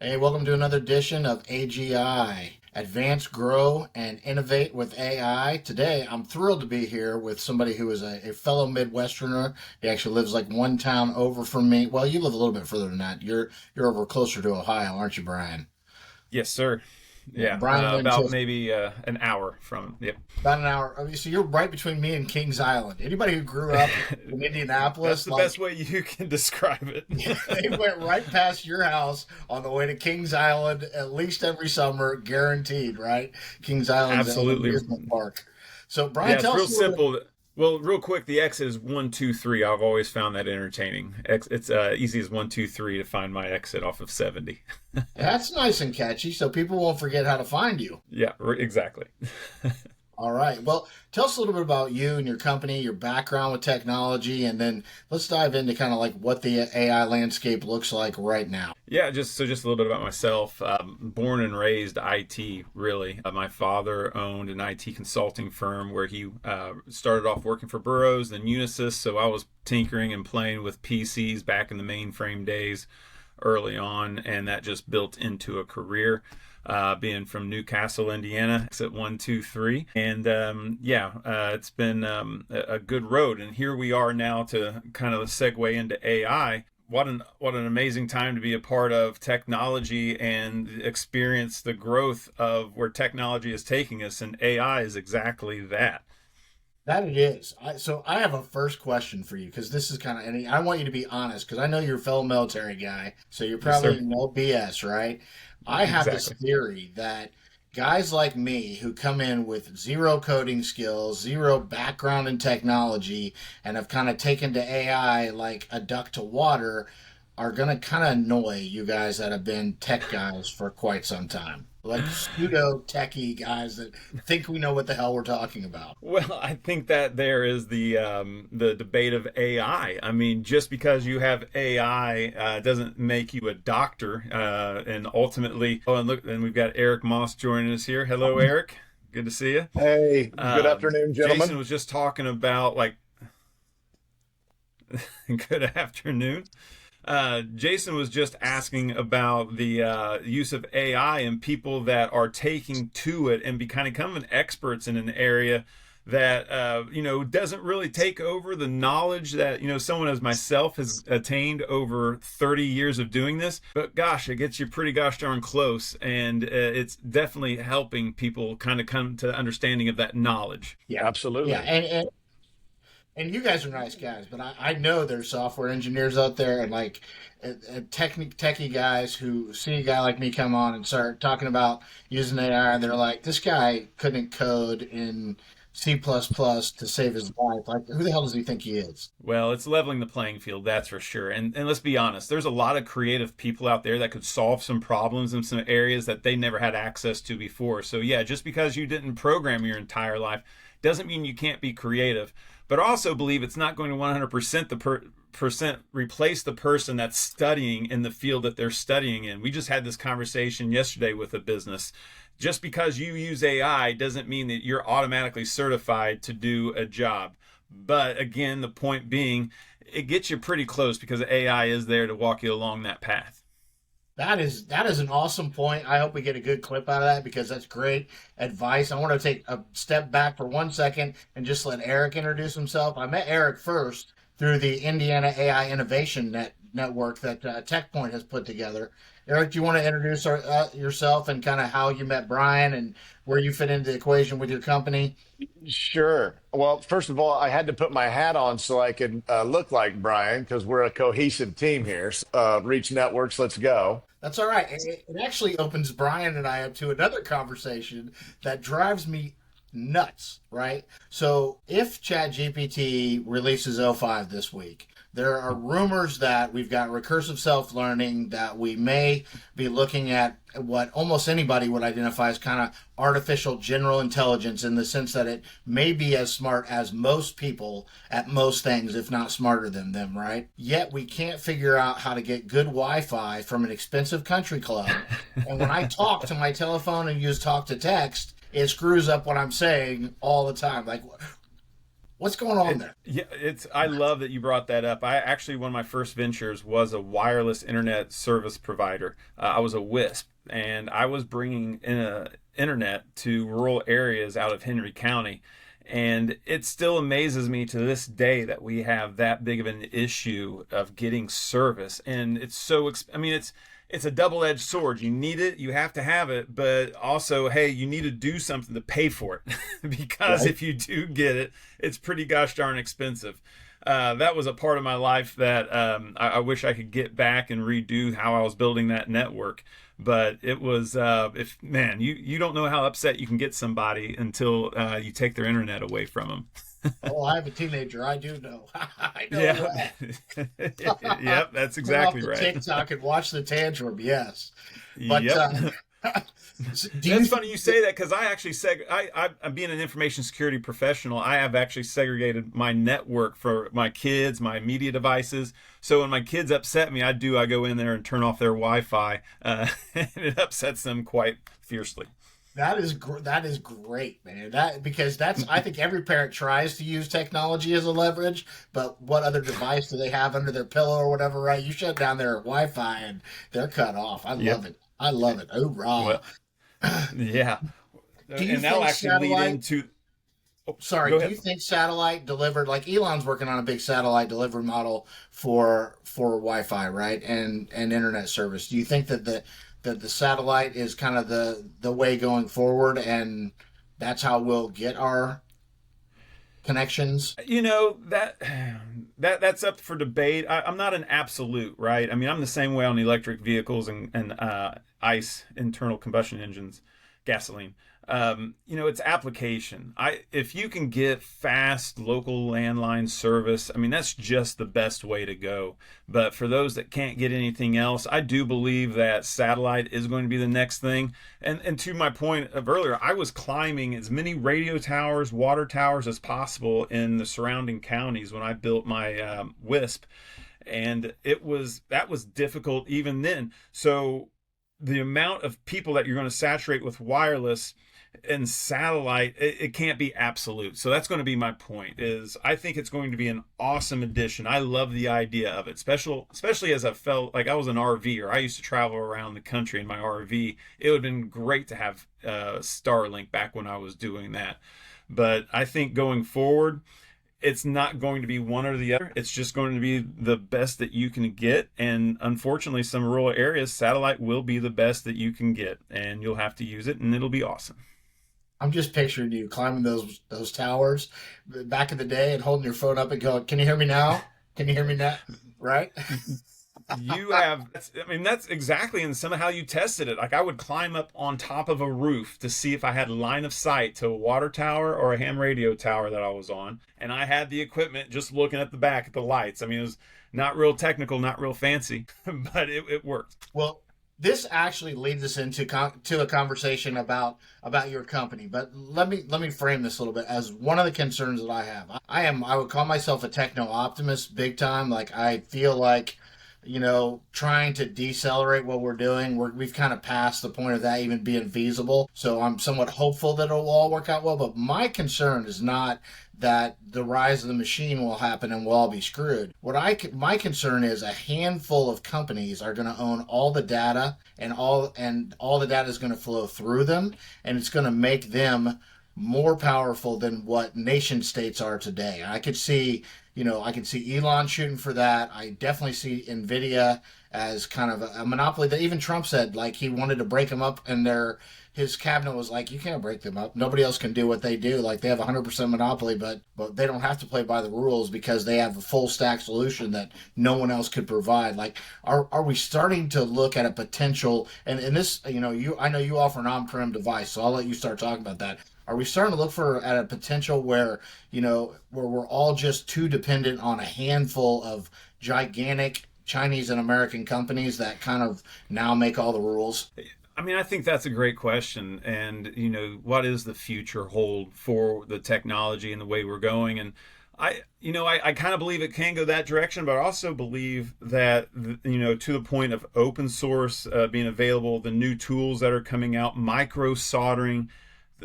Hey, welcome to another edition of AGI. Advance, grow, and innovate with AI. Today, I'm thrilled to be here with somebody who is a fellow Midwesterner. He actually lives like one town over from me. Well, you live a little bit further than that. You're over closer to Ohio, aren't you, Brian? Yes, sir. Yeah, Yeah, Brian about Winchester. maybe an hour from. Yep. About an hour. I mean, so you're right between me and Kings Island. Anybody who grew up in That's Indianapolis, the best like way you can describe it. they went right past your house on the way to Kings Island at least every summer, guaranteed, right? Kings Island's an Absolutely. amusement park. So, Brian, Yeah, it's tell real us a little bit. simple. Well, real quick, the exit is 123. I've always found that entertaining. It's easy as 123 to find my exit off of 70. That's nice and catchy, so people won't forget how to find you. Yeah, exactly. All right. Well, tell us a little bit about you and your company, your background with technology, and then let's dive into kind of like what the AI landscape looks like right now. Yeah, just a little bit about myself. Born and raised IT, really. My father owned an IT consulting firm where he started off working for Burroughs, then Unisys. So I was tinkering and playing with PCs back in the mainframe days early on, and that just built into a career. Being from Newcastle, Indiana, exit 123, and it's been a good road. And here we are now to kind of segue into AI. What an amazing time to be a part of technology and experience the growth of where technology is taking us, and AI is exactly that. That it is. So I have a first question for you because this is kind of, and I want you to be honest because I know you're a fellow military guy, so you're Yes, probably sir. no BS, right? I have this Exactly. theory that guys like me who come in with zero coding skills, zero background in technology, and have kind of taken to AI like a duck to water are going to kind of annoy you guys that have been tech guys for quite some time. Like pseudo techie guys that think we know what the hell we're talking about. Well, I think that there is the debate of AI. I mean, just because you have AI doesn't make you a doctor. And ultimately, oh, and look, and we've got Eric Moss joining us here. Hello, Eric. Good to see you. Hey, good afternoon, Jason gentlemen. was just talking about like good afternoon. Jason was just asking about the use of AI and people that are taking to it and becoming experts in an area that doesn't really take over the knowledge that someone as myself has attained over 30 years of doing this. But gosh, it gets you pretty gosh darn close, and it's definitely helping people kind of come to the understanding of that knowledge. Yeah. Yeah. Absolutely. And you guys are nice guys, but I know there's software engineers out there and like techie guys who see a guy like me come on and start talking about using AI, and they're like, this guy couldn't code in C++ to save his life. Like, who the hell does he think he is? Well, it's leveling the playing field, that's for sure. And let's be honest, there's a lot of creative people out there that could solve some problems in some areas that they never had access to before. So yeah, just because you didn't program your entire life doesn't mean you can't be creative. But I also believe it's not going to 100% percent replace the person that's studying in the field that they're studying in. We just had this conversation yesterday with a business. Just because you use AI doesn't mean that you're automatically certified to do a job. But again, the point being, it gets you pretty close because AI is there to walk you along that path. That is an awesome point. I hope we get a good clip out of that because that's great advice. I want to take a step back for 1 second and just let Eric introduce himself. I met Eric first through the Indiana AI Innovation Network that TechPoint has put together. Eric, do you want to introduce yourself and kind of how you met Brian and where you fit into the equation with your company? Sure. Well, first of all, I had to put my hat on so I could look like Brian because we're a cohesive team here. Reach Networks, let's go. That's all right. It actually opens Brian and I up to another conversation that drives me nuts, right? So if ChatGPT releases O5 this week, there are rumors that we've got recursive self-learning, that we may be looking at what almost anybody would identify as kind of artificial general intelligence in the sense that it may be as smart as most people at most things, if not smarter than them, right? Yet we can't figure out how to get good Wi-Fi from an expensive country club. And when I talk to my telephone and use talk to text, it screws up what I'm saying all the time. Like, What's going on there? Yeah, I love that you brought that up. I actually, one of my first ventures was a wireless internet service provider. I was a WISP, and I was bringing in internet to rural areas out of Henry County. And it still amazes me to this day that we have that big of an issue of getting service. And it's so, I mean, it's a double-edged sword. You need it, you have to have it, but also, hey, you need to do something to pay for it because Right. if you do get it, it's pretty gosh darn expensive. That was a part of my life that I wish I could get back and redo how I was building that network. But it was, if man, you don't know how upset you can get somebody until you take their internet away from them. Oh, I have a teenager. I do know. I know Yeah, that. yep, that's Turn off exactly the right. TikTok and watch the tantrum. Yes, but Yep. do you? That's funny you say that because I actually I'm being an information security professional. I have actually segregated my network for my kids, my media devices. So when my kids upset me, I go in there and turn off their Wi-Fi, and it upsets them quite fiercely. That is great, man. Because that's I think every parent tries to use technology as a leverage, but what other device do they have under their pillow or whatever? Right? You shut down their Wi-Fi and they're cut off. I Yep. love it. I love it. Hoorah! Well, yeah, Do you and that'll think actually lead satellite? into. Oh, Sorry, go do you ahead. think satellite delivered like Elon's working on a big satellite delivery model for Wi-Fi, right? And internet service. Do you think that the satellite is kind of the way going forward and that's how we'll get our connections? You know that's up for debate. I'm not an absolute, right? I mean, I'm the same way on electric vehicles and ICE, internal combustion engines, gasoline. It's application. If you can get fast local landline service, I mean, that's just the best way to go. But for those that can't get anything else, I do believe that satellite is going to be the next thing. And to my point of earlier, I was climbing as many radio towers, water towers as possible in the surrounding counties when I built my WISP, and that was difficult even then. So the amount of people that you're going to saturate with wireless and satellite, it can't be absolute. So that's going to be my point. Is I think it's going to be an awesome addition. I love the idea of it, especially as I felt like I was an RVer. I used to travel around the country in my RV. It would have been great to have Starlink back when I was doing that. But I think going forward, it's not going to be one or the other. It's just going to be the best that you can get. And unfortunately, some rural areas, satellite will be the best that you can get. And you'll have to use it, and it'll be awesome. I'm just picturing you climbing those towers back in the day and holding your phone up and going, "Can you hear me now? Can you hear me now?" Right? I mean, that's exactly and somehow you tested it. Like I would climb up on top of a roof to see if I had line of sight to a water tower or a ham radio tower that I was on. And I had the equipment just looking at the back at the lights. I mean, it was not real technical, not real fancy, but it worked. Well, this actually leads us into to a conversation about your company. But let me frame this a little bit as one of the concerns that I have. I would call myself a techno optimist big time. Like I feel like trying to decelerate what we're doing, we've kind of passed the point of that even being feasible. So I'm somewhat hopeful that it'll all work out well. But my concern is not that the rise of the machine will happen and we'll all be screwed. My concern is a handful of companies are going to own all the data and all the data is going to flow through them, and it's going to make them more powerful than what nation states are today. I can see Elon shooting for that. I definitely see Nvidia as kind of a monopoly that even Trump said like he wanted to break them up, and his cabinet was like, you can't break them up. Nobody else can do what they do. Like they have 100% monopoly, but they don't have to play by the rules because they have a full stack solution that no one else could provide. Like, are we starting to look at a potential? And this, I know you offer an on-prem device, so I'll let you start talking about that. Are we starting to look at a potential where we're all just too dependent on a handful of gigantic Chinese and American companies that kind of now make all the rules? I mean, I think that's a great question. And, what does the future hold for the technology and the way we're going? And I kind of believe it can go that direction, but I also believe that, to the point of open source being available, the new tools that are coming out, micro soldering,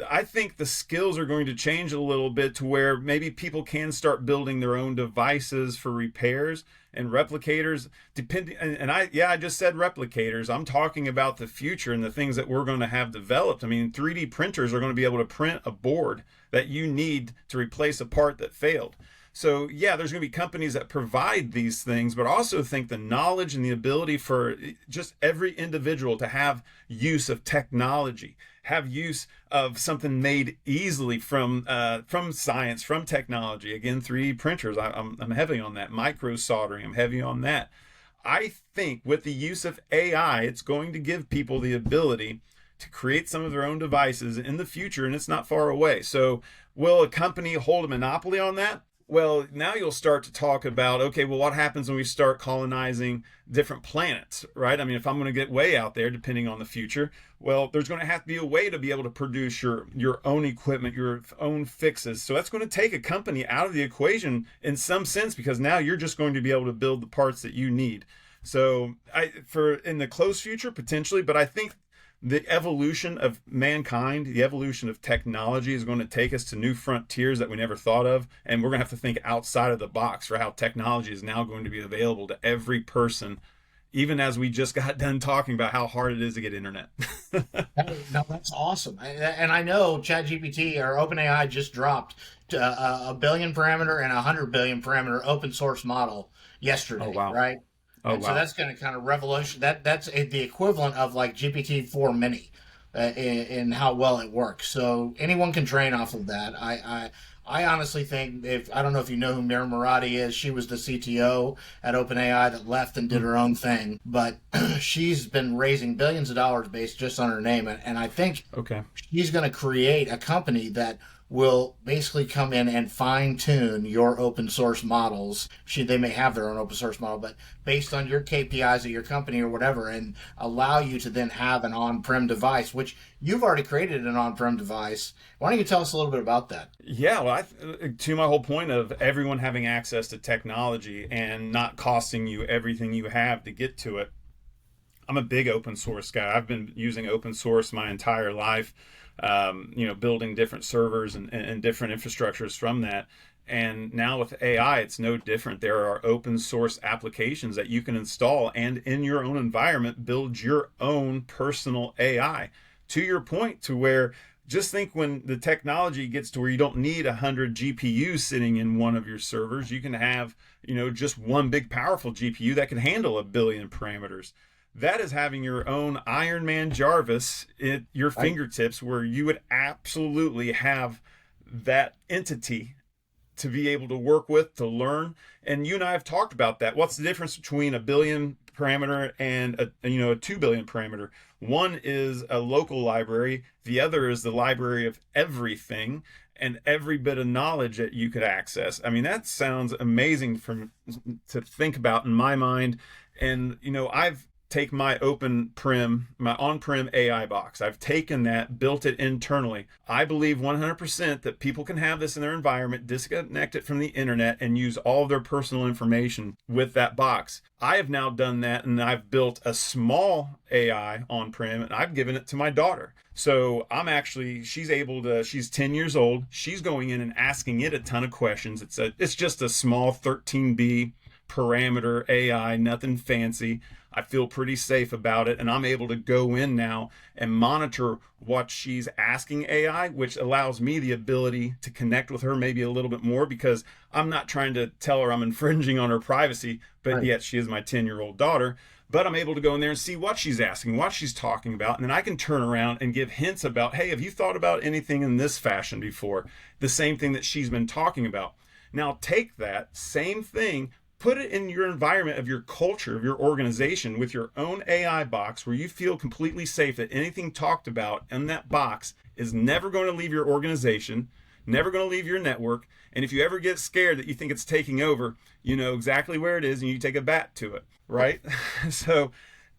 I think the skills are going to change a little bit to where maybe people can start building their own devices for repairs and replicators depending. And I just said replicators. I'm talking about the future and the things that we're going to have developed. I mean, 3D printers are going to be able to print a board that you need to replace a part that failed. So yeah, there's going to be companies that provide these things, but I also think the knowledge and the ability for just every individual to have use of technology, have use of something made easily from science, from technology. Again, 3D printers, I'm heavy on that. Micro soldering, I'm heavy on that. I think with the use of AI, it's going to give people the ability to create some of their own devices in the future, and it's not far away. So will a company hold a monopoly on that? Well, now you'll start to talk about, okay, well, what happens when we start colonizing different planets, right? I mean, if I'm going to get way out there, depending on the future, well, there's going to have to be a way to be able to produce your own equipment, your own fixes. So that's going to take a company out of the equation in some sense, because now you're just going to be able to build the parts that you need. So for in the close future, potentially, but I think the evolution of mankind, the evolution of technology is going to take us to new frontiers that we never thought of. And we're going to have to think outside of the box for how technology is now going to be available to every person, even as we just got done talking about how hard it is to get internet. No, that's awesome. And I know ChatGPT or OpenAI just dropped a billion parameter and 100 billion parameter open source model yesterday, Oh, wow. right? Oh, And wow. so that's going to kind of revolution. That's the equivalent of like GPT-4 Mini in how well it works. So anyone can train off of that. I honestly think, if I don't know if you know who Mira Murati is, she was the CTO at OpenAI that left and did her own thing, but she's been raising billions of dollars based just on her name, and I think Okay. she's going to create a company that will basically come in and fine tune your open source models. They may have their own open source model, but based on your KPIs of your company or whatever, and allow you to then have an on-prem device, which you've already created an on-prem device. Why don't you tell us a little bit about that? Yeah, well, to my whole point of everyone having access to technology and not costing you everything you have to get to it. I'm a big open source guy. I've been using open source my entire life. Building different servers and different infrastructures from that. And now with AI, it's no different. There are open source applications that you can install and in your own environment, build your own personal AI. To your point, to where just think when the technology gets to where you don't need 100 GPUs sitting in one of your servers, you can have, just one big powerful GPU that can handle a billion parameters. That is having your own Iron Man Jarvis at your fingertips, where you would absolutely have that entity to be able to work with, to learn. And you and I have talked about that. What's the difference between a billion parameter and a 2 billion parameter? One is a local library. The other is the library of everything and every bit of knowledge that you could access. I mean, that sounds amazing to think about in my mind. And, I've take my on-prem AI box. I've taken that, built it internally. I believe 100% that people can have this in their environment, disconnect it from the internet, and use all of their personal information with that box. I have now done that, and I've built a small AI on-prem, and I've given it to my daughter. So she's 10 years old. She's going in and asking it a ton of questions. It's just a small 13B parameter AI, nothing fancy. I feel pretty safe about it, and I'm able to go in now and monitor what she's asking AI, which allows me the ability to connect with her maybe a little bit more, because I'm not trying to tell her I'm infringing on her privacy, but yet she is my 10-year-old daughter. But I'm able to go in there and see what she's asking, what she's talking about, and then I can turn around and give hints about, hey, have you thought about anything in this fashion before? The same thing that she's been talking about. Now take that same thing, put it in your environment of your culture, of your organization, with your own AI box, where you feel completely safe that anything talked about in that box is never going to leave your organization, never going to leave your network. And if you ever get scared that you think it's taking over, you know exactly where it is and you take a bat to it, right? So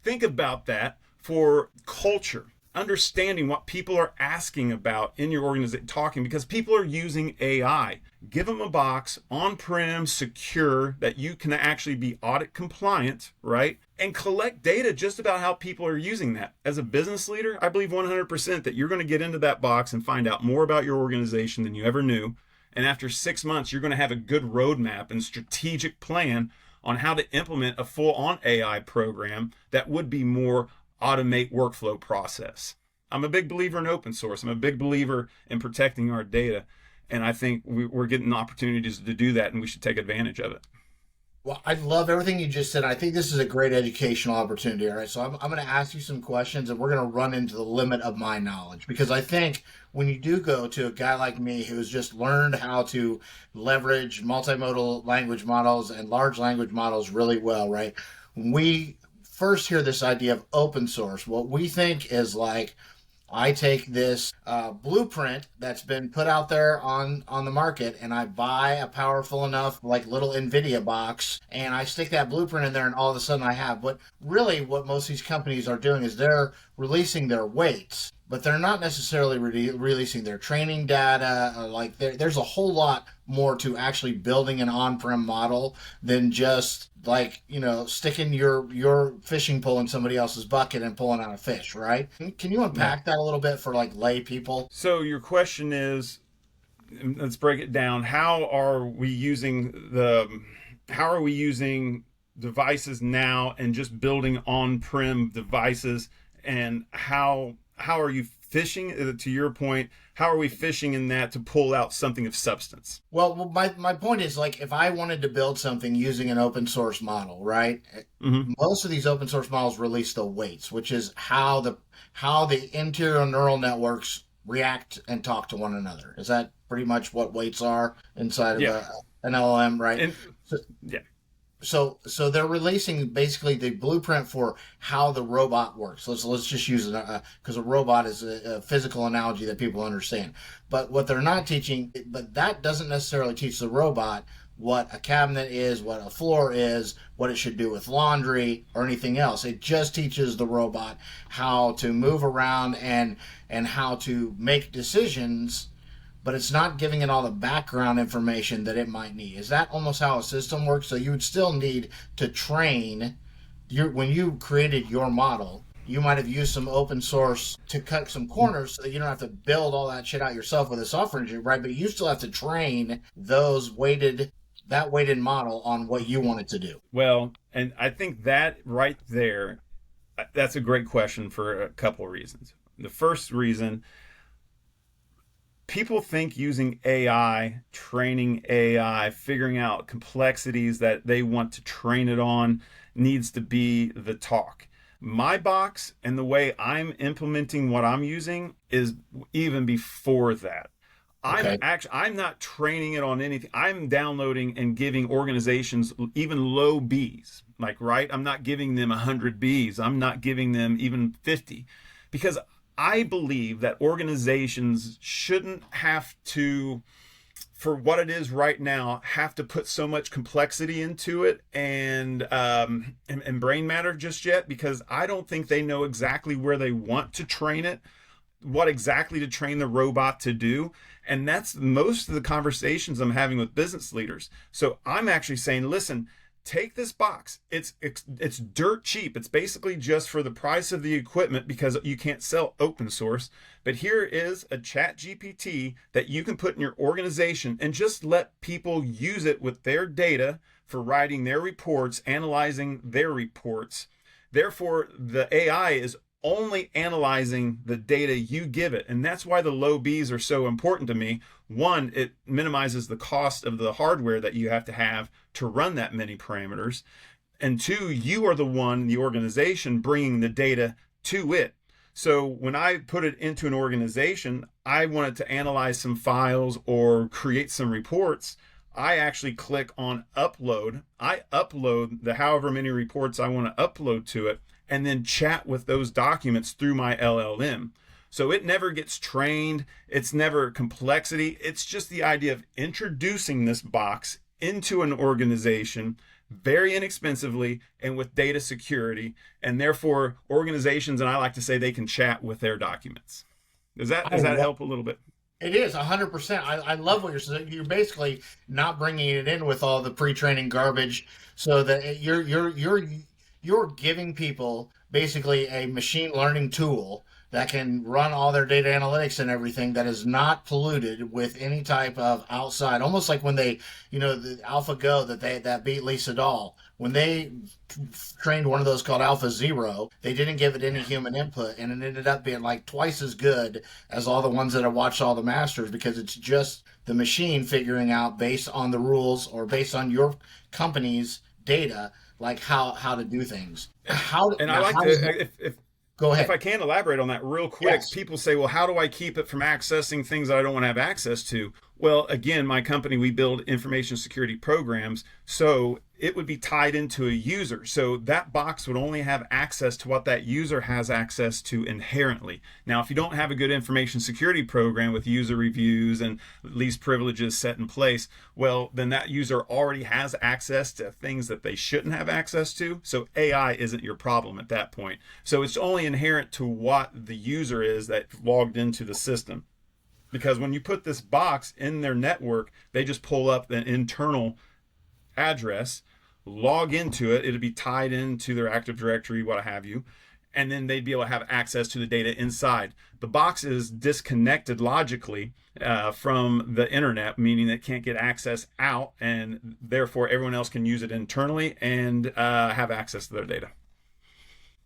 think about that for culture. understanding what people are asking about in your organization, talking, because people are using AI. Give them a box, on-prem, secure, that you can actually be audit compliant, right? And collect data just about how people are using that. As a business leader, I believe 100% that you're going to get into that box and find out more about your organization than you ever knew. And after 6 months, you're going to have a good roadmap and strategic plan on how to implement a full-on AI program that would be more automate workflow process. I'm a big believer in open source. I'm a big believer in protecting our data. And I think we're getting opportunities to do that, and we should take advantage of it. Well, I love everything you just said. I think this is a great educational opportunity. All right. So I'm going to ask you some questions, and we're going to run into the limit of my knowledge, because I think when you do go to a guy like me who's just learned how to leverage multimodal language models and large language models really well, right? When we first hear this idea of open source, what we think is like, I take this blueprint that's been put out there on the market, and I buy a powerful enough like little NVIDIA box, and I stick that blueprint in there, and all of a sudden I have. But really what most of these companies are doing is they're releasing their weights, but they're not necessarily releasing their training data. Like there's a whole lot more to actually building an on-prem model than just like, sticking your fishing pole in somebody else's bucket and pulling out a fish, right? Can you unpack that a little bit for like lay people? So your question is, let's break it down. How are we using devices now and just building on-prem devices, and how are you fishing, to your point, how are we fishing in that to pull out something of substance? Well, my point is, like, if I wanted to build something using an open source model, right? Mm-hmm. Most of these open source models release the weights, which is how the interior neural networks react and talk to one another. Is that pretty much what weights are inside of an LLM, right? Yeah. So they're releasing basically the blueprint for how the robot works. Let's just use it, because a robot is a physical analogy that people understand. But what they're not teaching, but that doesn't necessarily teach the robot what a cabinet is, what a floor is, what it should do with laundry or anything else. It just teaches the robot how to move around and how to make decisions, but it's not giving it all the background information that it might need. Is that almost how a system works? So you would still need to train when you created your model, you might have used some open source to cut some corners so that you don't have to build all that shit out yourself with a software engineer, right? But you still have to train that weighted model on what you want it to do. Well, and I think that right there, that's a great question for a couple of reasons. The first reason, people think using AI, training AI, figuring out complexities that they want to train it on needs to be the talk. My box and the way I'm implementing what I'm using is even before that. Okay. I'm not training it on anything. I'm downloading and giving organizations even low Bs. Like, right? I'm not giving them 100 Bs. I'm not giving them even 50, because I believe that organizations shouldn't have to, for what it is right now, have to put so much complexity into it and brain matter just yet, because I don't think they know exactly where they want to train it, what exactly to train the robot to do. And that's most of the conversations I'm having with business leaders. So I'm actually saying, listen, take this box. It's dirt cheap. It's basically just for the price of the equipment, because you can't sell open source. But here is a chat GPT that you can put in your organization and just let people use it with their data for writing their reports, analyzing their reports. Therefore, the AI is only analyzing the data you give it. And that's why the low Bs are so important to me. One, it minimizes the cost of the hardware that you have to run that many parameters. And two, you are the one, the organization, bringing the data to it. So when I put it into an organization, I want it to analyze some files or create some reports. I actually click on upload. I upload the however many reports I want to upload to it, and then chat with those documents through my LLM. So it never gets trained. It's never complexity. It's just the idea of introducing this box into an organization very inexpensively and with data security, and therefore organizations, and I like to say, they can chat with their documents. Does that help a little bit? It is 100%. I love what you're saying. You're basically not bringing it in with all the pre-training garbage, so that you're giving people basically a machine learning tool that can run all their data analytics and everything that is not polluted with any type of outside, almost like when they, the AlphaGo that beat Lisa Dahl. When they trained one of those called Alpha Zero, they didn't give it any human input, and it ended up being like twice as good as all the ones that have watched all the masters, because it's just the machine figuring out based on the rules or based on your company's data, like how to do things. Go ahead. If I can elaborate on that real quick, Yes. People say, well, how do I keep it from accessing things that I don't want to have access to? Well, again, my company, we build information security programs, so it would be tied into a user. So that box would only have access to what that user has access to inherently. Now, if you don't have a good information security program with user reviews and least privileges set in place, well, then that user already has access to things that they shouldn't have access to. So AI isn't your problem at that point. So it's only inherent to what the user is that logged into the system. Because when you put this box in their network, they just pull up the internal address, log into it. It'll be tied into their Active Directory, what have you, and then they'd be able to have access to the data inside. The box is disconnected logically from the internet, meaning it can't get access out, and therefore everyone else can use it internally and have access to their data.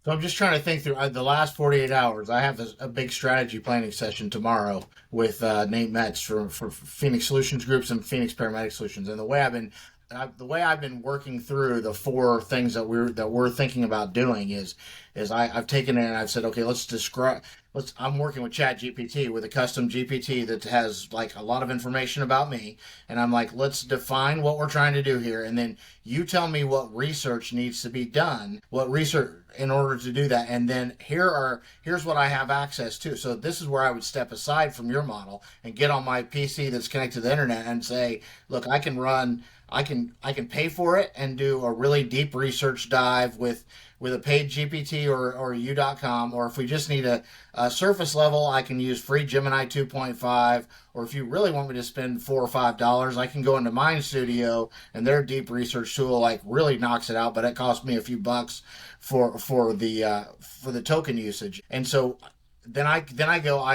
So I'm just trying to think through the last 48 hours. I have a big strategy planning session tomorrow with Nate Metz for Phoenix Solutions Groups and Phoenix Paramedic Solutions. And the way I've been working through the four things that we're thinking about doing is I've taken it and I've said, okay, I'm working with ChatGPT with a custom GPT that has like a lot of information about me. And I'm like, let's define what we're trying to do here. And then you tell me what research needs to be done, what research in order to do that. And then here's what I have access to. So this is where I would step aside from your model and get on my PC that's connected to the internet and say, look, I can pay for it and do a really deep research dive with a paid GPT or u.com, or if we just need a surface level, I can use free Gemini 2.5, or if you really want me to spend $4 or $5, I can go into Mind Studio, and their deep research tool like really knocks it out, but it costs me a few bucks for the token usage. And so then I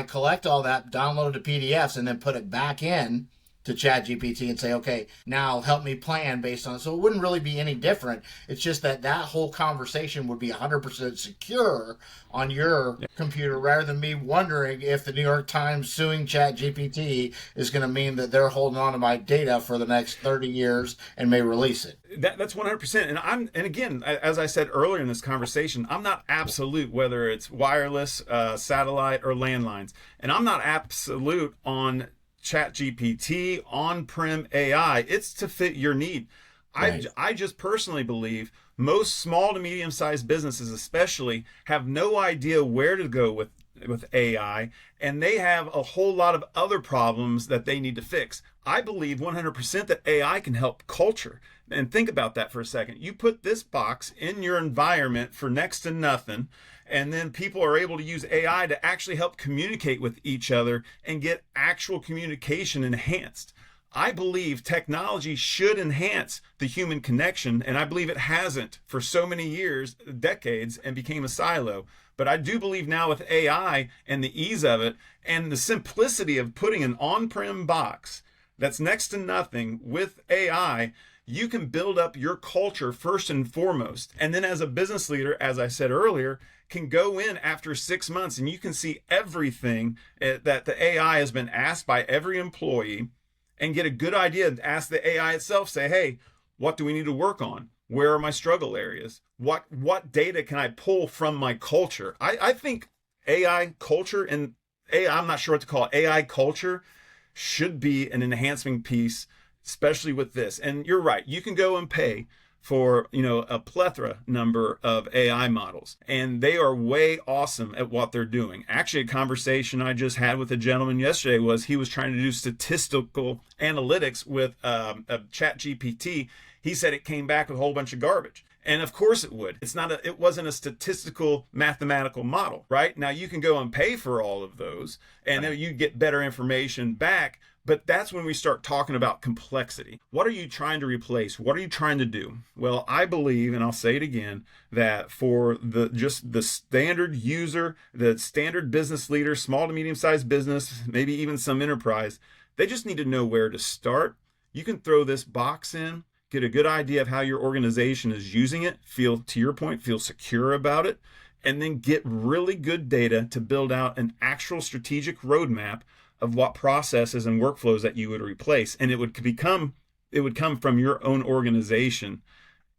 collect all that, download it to PDFs, and then put it back in to ChatGPT and say, okay, now help me plan based on it. So it wouldn't really be any different. It's just that whole conversation would be 100% secure on your computer, rather than me wondering if the New York Times suing ChatGPT is going to mean that they're holding on to my data for the next 30 years and may release it. That's 100%. And again, as I said earlier in this conversation, I'm not absolute whether it's wireless, satellite, or landlines. And I'm not absolute on ChatGPT, on-prem AI. It's to fit your need. Right. I just personally believe most small to medium-sized businesses especially have no idea where to go with AI, and they have a whole lot of other problems that they need to fix. I believe 100% that AI can help culture. And think about that for a second. You put this box in your environment for next to nothing, and then people are able to use AI to actually help communicate with each other and get actual communication enhanced. I believe technology should enhance the human connection, and I believe it hasn't for so many years, decades, and became a silo. But I do believe now with AI and the ease of it and the simplicity of putting an on-prem box that's next to nothing with AI, you can build up your culture first and foremost. And then as a business leader, as I said earlier, can go in after 6 months and you can see everything that the AI has been asked by every employee and get a good idea and ask the AI itself, say, hey, what do we need to work on? Where are my struggle areas? What data can I pull from my culture? I think AI culture and AI, I'm not sure what to call it, AI culture should be an enhancement piece, especially with this. And you're right, you can go and pay for, a plethora number of AI models, and they are way awesome at what they're doing. Actually, a conversation I just had with a gentleman yesterday was he was trying to do statistical analytics with a chat GPT. He said it came back with a whole bunch of garbage. And of course it would. It wasn't a statistical mathematical model, right? Now you can go and pay for all of those and then you get better information back. But that's when we start talking about complexity. What are you trying to replace? What are you trying to do? Well, I believe, and I'll say it again, that for the standard user, the standard business leader, small to medium-sized business, maybe even some enterprise, they just need to know where to start. You can throw this box in, get a good idea of how your organization is using it, to your point, feel secure about it, and then get really good data to build out an actual strategic roadmap of what processes and workflows that you would replace. And it would come from your own organization.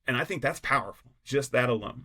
And I think that's powerful, just that alone.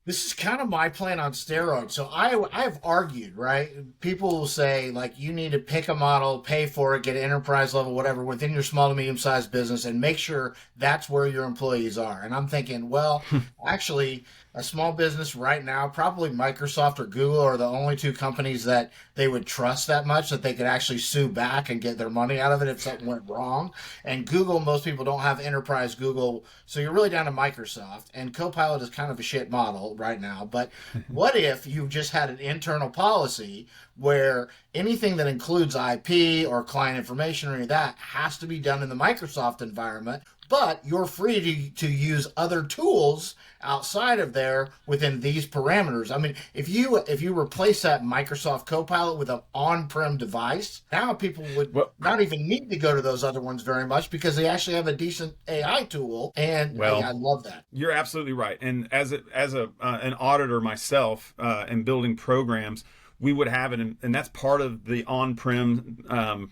This is kind of my plan on steroids. So I've argued, right? People will say, like, you need to pick a model, pay for it, get enterprise level, whatever, within your small to medium sized business and make sure that's where your employees are. And I'm thinking, well, actually, a small business right now, probably Microsoft or Google are the only two companies that they would trust that much that they could actually sue back and get their money out of it if something went wrong. And Google, most people don't have enterprise Google. So you're really down to Microsoft. And Copilot is kind of a shit model right now. But what if you just had an internal policy where anything that includes IP or client information or any of that has to be done in the Microsoft environment, but you're free to use other tools outside of there within these parameters. I mean, if you replace that Microsoft Copilot with an on-prem device, now people would not even need to go to those other ones very much because they actually have a decent AI tool. And I love that. You're absolutely right. And as an auditor myself and building programs, we would have it, and that's part of the on-prem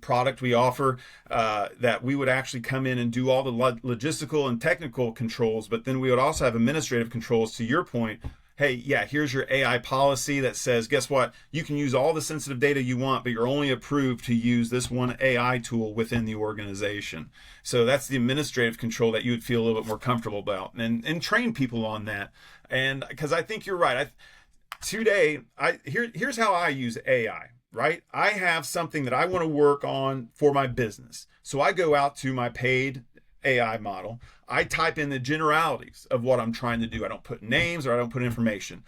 product we offer, that we would actually come in and do all the logistical and technical controls, but then we would also have administrative controls. To your point, hey, yeah, here's your AI policy that says, guess what? You can use all the sensitive data you want, but you're only approved to use this one AI tool within the organization. So that's the administrative control that you would feel a little bit more comfortable about, and train people on that. And because I think you're right. Here's how I use AI. Right? I have something that I want to work on for my business. So I go out to my paid AI model. I type in the generalities of what I'm trying to do. I don't put names or I don't put information.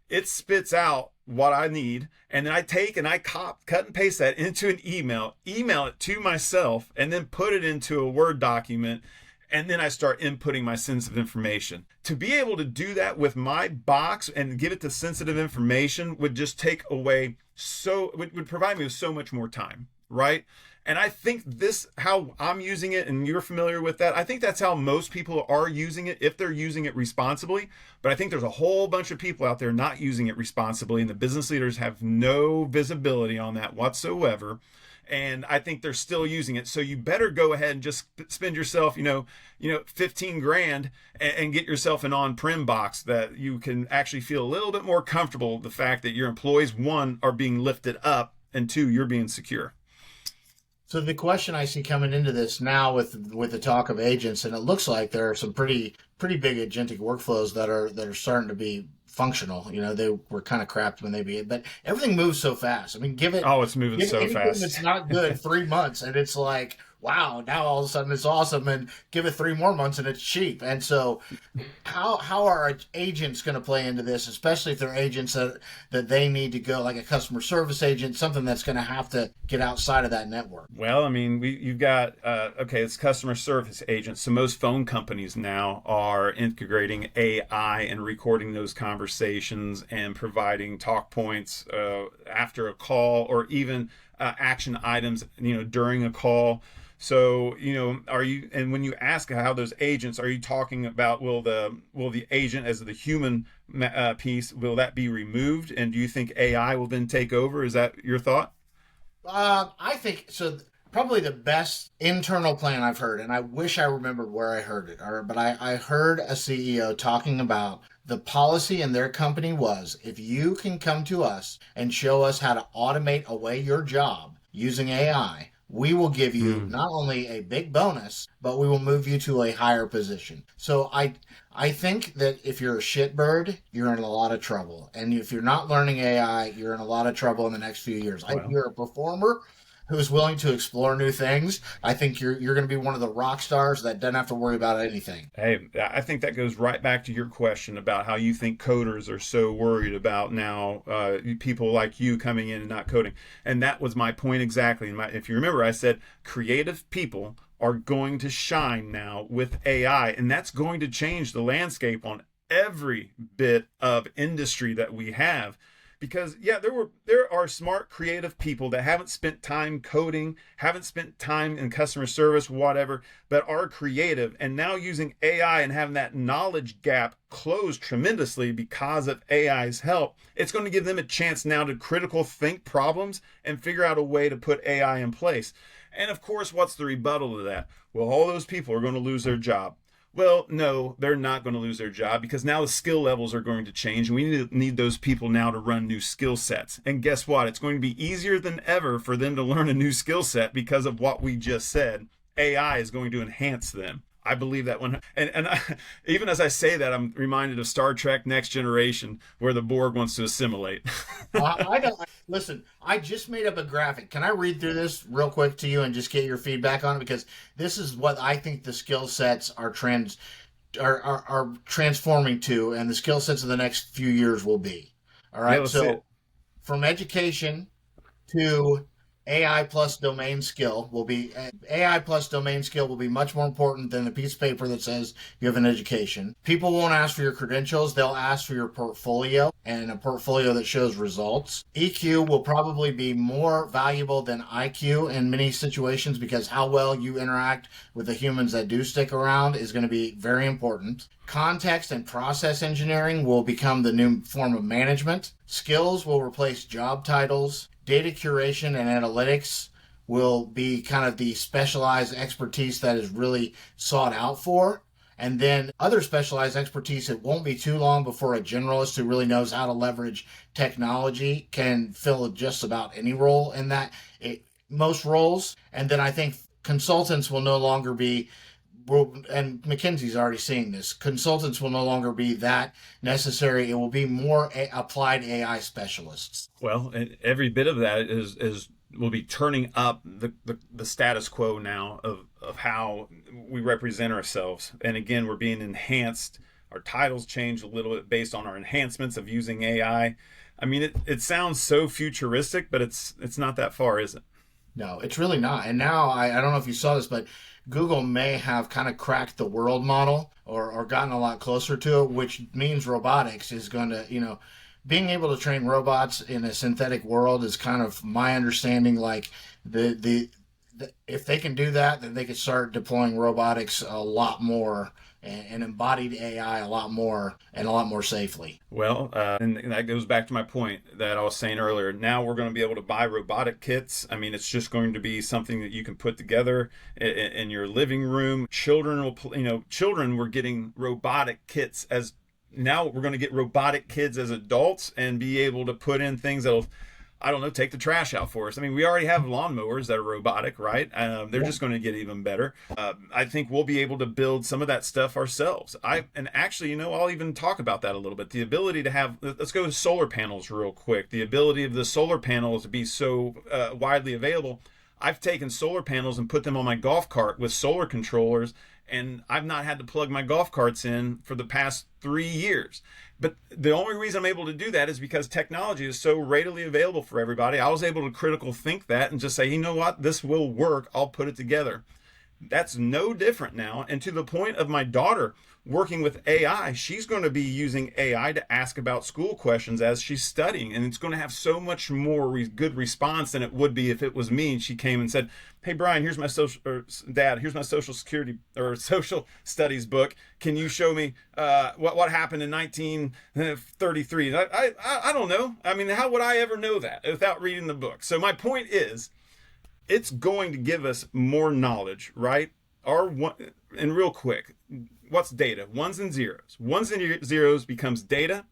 It spits out what I need. And then I take and I cut and paste that into an email it to myself, and then put it into a Word document. And then I start inputting my sensitive information. To be able to do that with my box and give it the sensitive information would just take away would provide me with so much more time, right? And I think how I'm using it, and you're familiar with that, I think that's how most people are using it if they're using it responsibly. But I think there's a whole bunch of people out there not using it responsibly, and the business leaders have no visibility on that whatsoever. And I think they're still using it. So you better go ahead and just spend yourself, 15 grand and get yourself an on-prem box that you can actually feel a little bit more comfortable with the fact that your employees, one, are being lifted up, and two, you're being secure. So the question I see coming into this now with the talk of agents, and it looks like there are some pretty big agentic workflows that are starting to be functional. They were kind of crapped when but everything moves so fast. I mean, it's moving so fast. It's not good 3 months, and it's like, wow, now all of a sudden it's awesome, and give it 3 more months and it's cheap. And so how are agents going to play into this, especially if they're agents that they need to go, like a customer service agent, something that's going to have to get outside of that network? Well, I mean, you've got, it's customer service agents. So most phone companies now are integrating AI and recording those conversations and providing talk points after a call, or even action items, during a call. So, and when you ask how those agents, are you talking about, will the agent as the human piece, will that be removed? And do you think AI will then take over? Is that your thought? I think so. Probably the best internal plan I've heard, and I wish I remembered where I heard it, but I heard a CEO talking about the policy in their company was, if you can come to us and show us how to automate away your job using AI, we will give you Mm. not only a big bonus, but we will move you to a higher position. So I think that if you're a shitbird, you're in a lot of trouble. And if you're not learning AI, you're in a lot of trouble in the next few years. If Well, you're a performer who's willing to explore new things, I think you're going to be one of the rock stars that doesn't have to worry about anything. hey, I think that goes right back to your question about how you think coders are so worried about now people like you coming in and not coding. And that was my point exactly. If you remember, I said creative people are going to shine now with AI, and that's going to change the landscape on every bit of industry that we have. Because yeah, there are smart creative people that haven't spent time coding, haven't spent time in customer service, whatever, but are creative, and now using AI and having that knowledge gap closed tremendously because of AI's help, it's going to give them a chance now to critical think problems and figure out a way to put AI in place. And of course, what's the rebuttal to that? Well, all those people are going to lose their job. Well, no, they're not going to lose their job, because now the skill levels are going to change, and we need those people now to run new skill sets. And guess what? It's going to be easier than ever for them to learn a new skill set because of what we just said. AI is going to enhance them. I believe that one. Even as I say that, I'm reminded of Star Trek Next Generation, where the Borg wants to assimilate. I don't listen. I just made up a graphic. Can I read through this real quick to you and just get your feedback on it? Because this is what I think the skill sets are transforming to, and the skill sets of the next few years will be. All Yeah, right. let's see So it. from education to AI plus domain skill will be AI plus domain skill will be much more important than a piece of paper that says you have an education. People won't ask for your credentials, they'll ask for your portfolio, and a portfolio that shows results. EQ will probably be more valuable than IQ in many situations, because how well you interact with the humans that do stick around is going to be very important. Context and process engineering will become the new form of management. Skills will replace job titles. Data curation and analytics will be kind of the specialized expertise that is really sought out for. And then other specialized expertise, it won't be too long before a generalist who really knows how to leverage technology can fill just about any role in most roles. And then I think consultants will no longer be, and McKinsey's already seeing this, consultants will no longer be that necessary. It will be more applied AI specialists. Well, and every bit of that is will be turning up the status quo now of how we represent ourselves. And again, we're being enhanced. Our titles change a little bit based on our enhancements of using AI. I mean, it sounds so futuristic, but it's not that far, is it? No, it's really not. And now I don't know if you saw this, but Google may have kind of cracked the world model, or gotten a lot closer to it, which means robotics is going to, being able to train robots in a synthetic world is kind of my understanding. Like if they can do that, then they could start deploying robotics a lot more, and embodied AI a lot more, and a lot more safely. Well, and that goes back to my point that I was saying earlier. Now we're going to be able to buy robotic kits. I mean, it's just going to be something that you can put together in your living room. Children were getting robotic kits as now we're going to get robotic kids as adults and be able to put in things that'll, I don't know, take the trash out for us. I mean, we already have lawnmowers that are robotic, right? They're just going to get even better. I think we'll be able to build some of that stuff ourselves. And actually, I'll even talk about that a little bit. The ability to have, let's go to solar panels real quick. The ability of the solar panels to be so widely available. I've taken solar panels and put them on my golf cart with solar controllers, and I've not had to plug my golf carts in for the past 3 years. But the only reason I'm able to do that is because technology is so readily available for everybody. I was able to critical think that and just say, you know what, this will work. I'll put it together. That's no different now. And to the point of my daughter working with AI, she's going to be using AI to ask about school questions as she's studying. And it's going to have so much more good response than it would be if it was me and she came and said, hey, Brian, here's my Dad, here's my social security or social studies book. Can you show me what happened in 1933? I don't know. I mean, how would I ever know that without reading the book? So my point is, it's going to give us more knowledge, right? And real quick, what's data? Ones and zeros. Ones and zeros becomes data.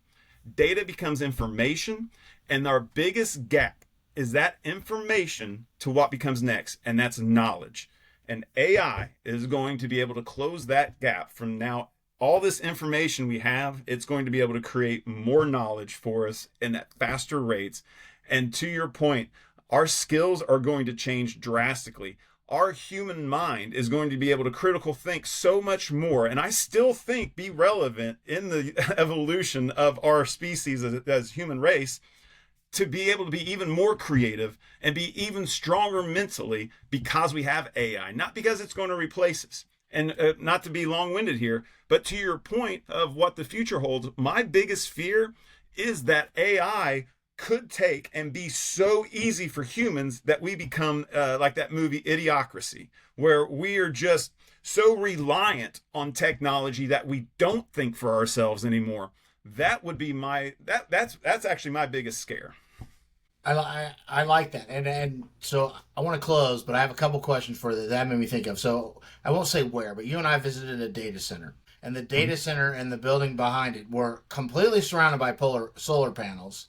Data becomes information. And our biggest gap is that information to what becomes next, and that's knowledge. And AI is going to be able to close that gap from now. All this information we have, it's going to be able to create more knowledge for us and at faster rates. And to your point, our skills are going to change drastically. Our human mind is going to be able to critical think so much more, and I still think be relevant in the evolution of our species as human race, to be able to be even more creative and be even stronger mentally because we have AI, not because it's going to replace us. And not to be long-winded here, but to your point of what the future holds, my biggest fear is that AI could take and be so easy for humans that we become like that movie Idiocracy, where we are just so reliant on technology that we don't think for ourselves anymore. That would be that's actually my biggest scare. I like that, and so I want to close, but I have a couple questions for that made me think of. So I won't say where, but you and I visited a data center, and the data center and the building behind it were completely surrounded by solar panels.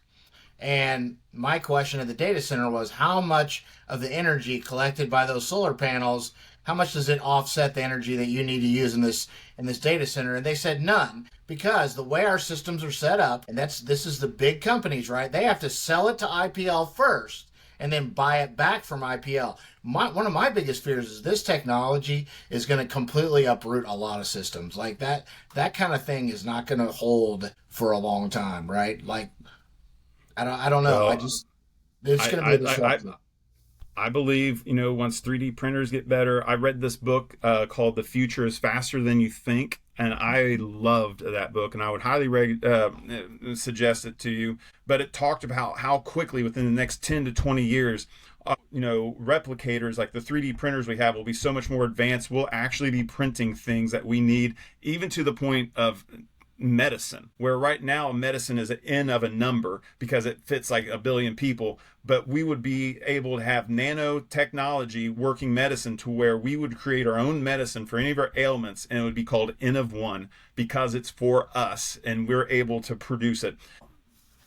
And my question at the data center was, how much of the energy collected by those solar panels, how much does it offset the energy that you need to use in this data center? And they said none, because the way our systems are set up, and this is the big companies, right? They have to sell it to IPL first and then buy it back from IPL. One of my biggest fears is this technology is going to completely uproot a lot of systems. Like that kind of thing is not going to hold for a long time, right? Like, I don't know. Well, It's going to be a disruption. I believe, once 3D printers get better, I read this book called The Future is Faster Than You Think, and I loved that book, and I would highly suggest it to you. But it talked about how quickly within the next 10 to 20 years, replicators like the 3D printers we have will be so much more advanced. We'll actually be printing things that we need, even to the point of medicine, where right now medicine is an N of a number because it fits like a billion people, but we would be able to have nanotechnology working medicine to where we would create our own medicine for any of our ailments, and it would be called N of one because it's for us and we're able to produce it.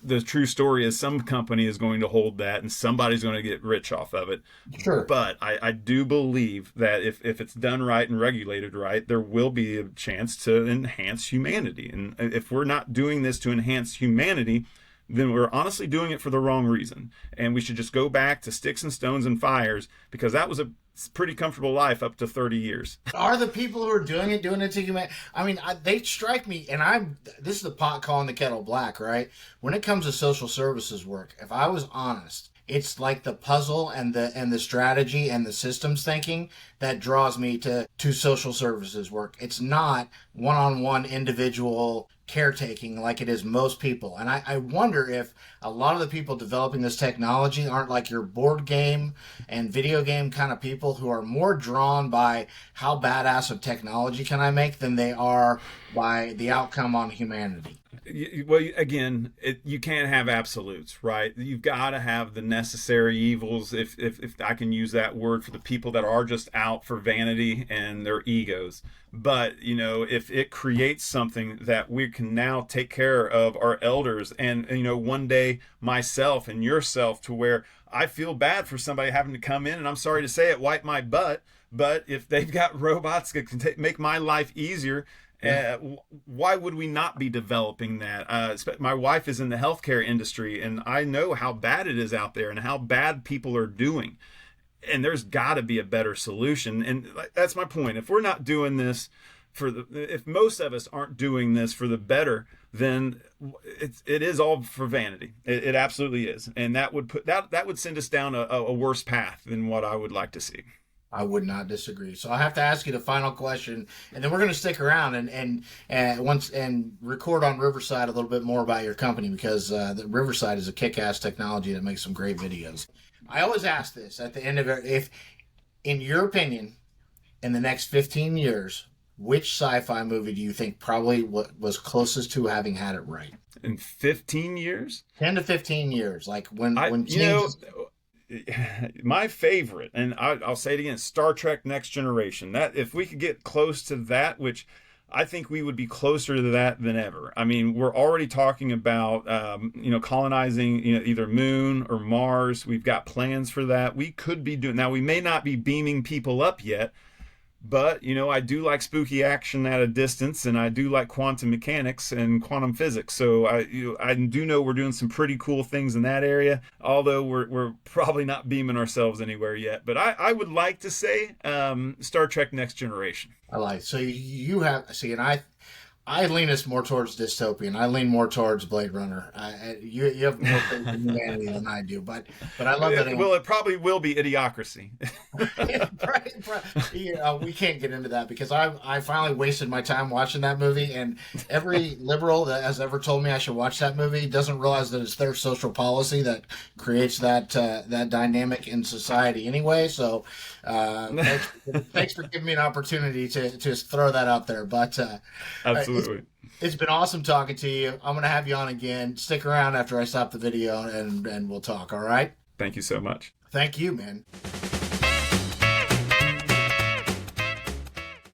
The true story is some company is going to hold that and somebody's going to get rich off of it. Sure. But I do believe that if it's done right and regulated right, there will be a chance to enhance humanity. And if we're not doing this to enhance humanity, then we're honestly doing it for the wrong reason. And we should just go back to sticks and stones and fires, because that was a pretty comfortable life up to 30 years. Are the people who are doing it to humanity? I mean, they strike me, and this is the pot calling the kettle black, right? When it comes to social services work, if I was honest, it's like the puzzle and the strategy and the systems thinking that draws me to social services work. It's not one-on-one individual caretaking like it is most people. And I wonder if a lot of the people developing this technology aren't like your board game and video game kind of people who are more drawn by how badass of technology can I make than they are by the outcome on humanity. Well, again, you can't have absolutes, right? You've got to have the necessary evils, if I can use that word, for the people that are just out for vanity and their egos. But, if it creates something that we can now take care of our elders and one day myself and yourself, to where I feel bad for somebody having to come in, and I'm sorry to say it, wipe my butt. But if they've got robots that can make my life easier, why would we not be developing that? My wife is in the healthcare industry, and I know how bad it is out there and how bad people are doing. And there's got to be a better solution. And that's my point. If we're not doing this if most of us aren't doing this for the better, then it is all for vanity. It absolutely is. And that would send us down a worse path than what I would like to see. I would not disagree. So I have to ask you the final question, and then we're going to stick around and record on Riverside a little bit more about your company, because the Riverside is a kick-ass technology that makes some great videos. I always ask this at the end of it: if, in your opinion, in the next 15 years, which sci-fi movie do you think probably was closest to having had it right? In 15 years? 10 to 15 years, like when my favorite, and I'll say it again, Star Trek Next Generation. That if we could get close to that, which I think we would be closer to that than ever. I mean, we're already talking about, colonizing, either Moon or Mars. We've got plans for that. We could be doing, now we may not be beaming people up yet, but, I do like spooky action at a distance, and I do like quantum mechanics and quantum physics. So I do know we're doing some pretty cool things in that area, although we're probably not beaming ourselves anywhere yet. But I would like to say Star Trek Next Generation. I like. So you have, see, and I lean us more towards dystopian. I lean more towards Blade Runner. You have more faith in humanity than I do, but I love that. Well, it probably will be Idiocracy. Right. We can't get into that because I finally wasted my time watching that movie, and every liberal that has ever told me I should watch that movie doesn't realize that it's their social policy that creates that dynamic in society anyway. So thanks for giving me an opportunity to throw that out there. But Absolutely. It's been awesome talking to you. I'm going to have you on again. Stick around after I stop the video and we'll talk. All right. Thank you so much. Thank you, man.